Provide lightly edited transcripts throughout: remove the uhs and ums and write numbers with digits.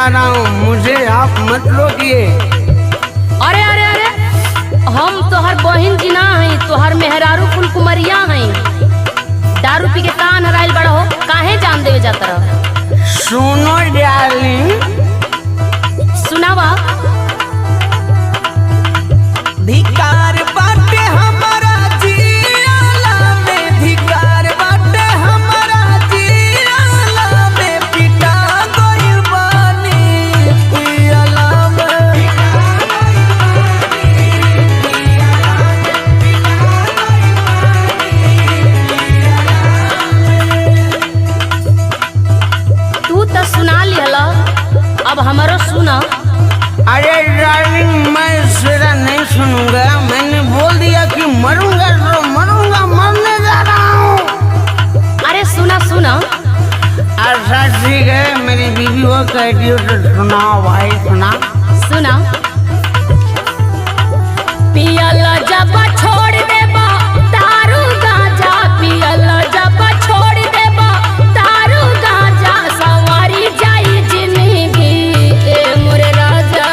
जा रहा हूँ, मुझे आप मत रोकिए। अरे अरे अरे, हम तोहर बहिन जी ना हई, तोहर मेहरारू कुल कुमरिया हई। दारू पी के कान हराइल बड़ा हो, काहे जान देवे जाता रह? सुनो डार्लिंग, सुनावा। धिकार बाटे हमारा जियाला में, धिकार बाटे हमारा जियाला में, पिटा गइल बानी पियाला में। तू तो सुना लिहला, अब हमारो सुना। अरे डार्लिंग, मैं तेरा नहीं सुनूंगा। मैंने बोल दिया कि मरूंगा तो मरूंगा, मरने जा रहा हूँ। अरे सुना सुना। अच्छा ठीक है, मेरी बीवी वो कहती हो तो सुनाओ भाई, सुना। सुना। पियला जब छोड़ देबा दारू गांजा, पियला जब छोड़ देबा दारू गांजा, सवारी जाई जिंदगी ए मोरे राजा।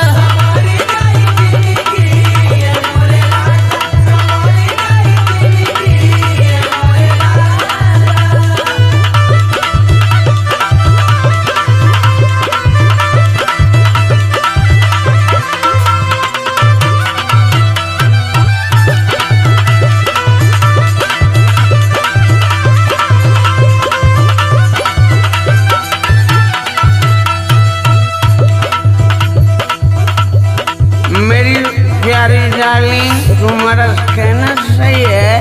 मेरी प्यारी डार्लिंग, तुम्हारा कहना सही है,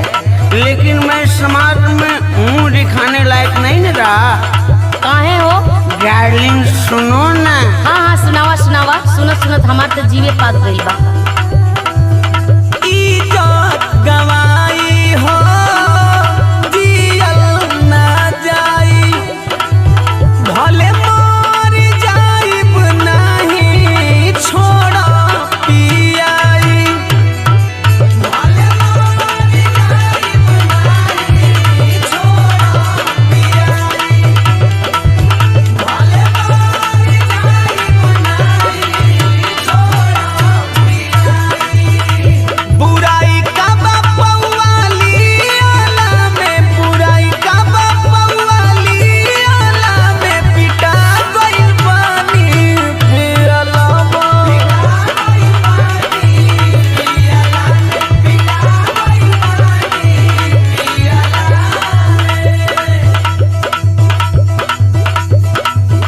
लेकिन मैं समाज में मुंह दिखाने लायक नहीं न रहा। काहे हो? डार्लिंग सुनो ना। हाँ हाँ सुनावा सुनावा। सुनत सुनत हमार तो जीवे पात गइल बा। इज्जत गवाई हो, जियल ना जाई, भले मर जाइब नहीं छोड़ा पियाई। भले मर जाइब नहीं छोड़ा पियाई, भले मर जाइब नहीं छोड़ा पियाई। बुराई का बापवाली आला में, बुराई का बापवाली आला में, पिटा गइल बानी पियाला में।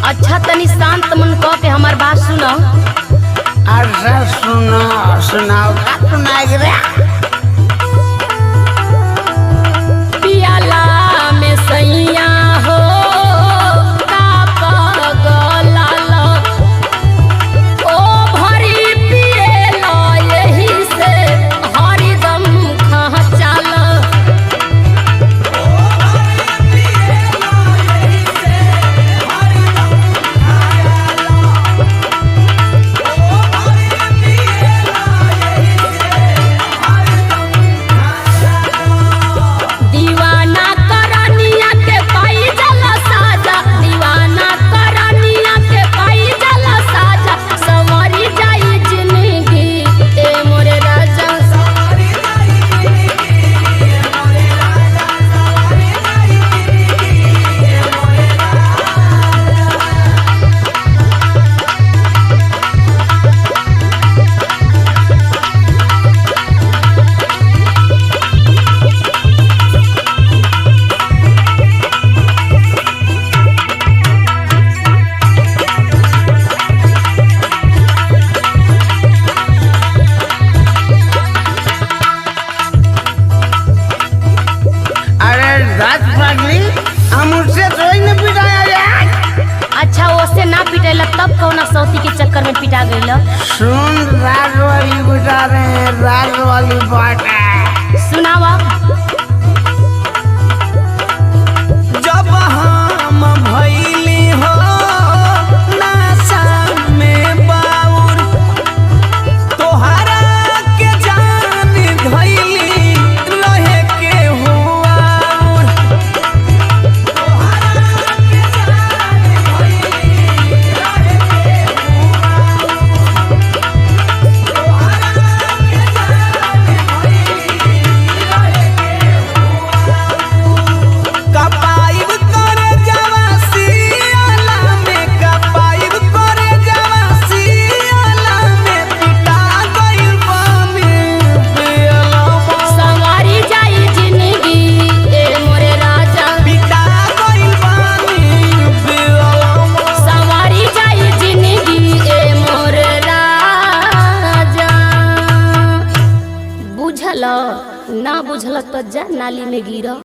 अच्छा तनी शांत मन कह के हमार बात सुनो। अच्छा सुनो, सुनाओ का सुनाई रे। पियाला में सैया हो का पगलाल, ओ भरी पिएला यही से हरदम खचाल। दीवाना करनिया के पाई जला साजा, दीवाना करनिया के पाई जला साजा, सवारी जाई जिंदगी ए मोरे राजा। सवारी जाई जिंदगी ए मोरे राजा, सवारी जाई जिंदगी ए मोरे अरे रात पागली, हम उससे थोड़ी न पिटाया जाए। अच्छा ओसे ना पिटेला तब कौना सौती के चक्कर में पिटा गइल? सुन, रात वाली बुझा रहे हैं, रात वाली बात है। सुनावा। जब हम भइली हो नशा में बाउर, तोहरा के जान धइली रहे के हुआ। तोहरा के जान धइली रहे के बुझल तो जा नाली में गिर।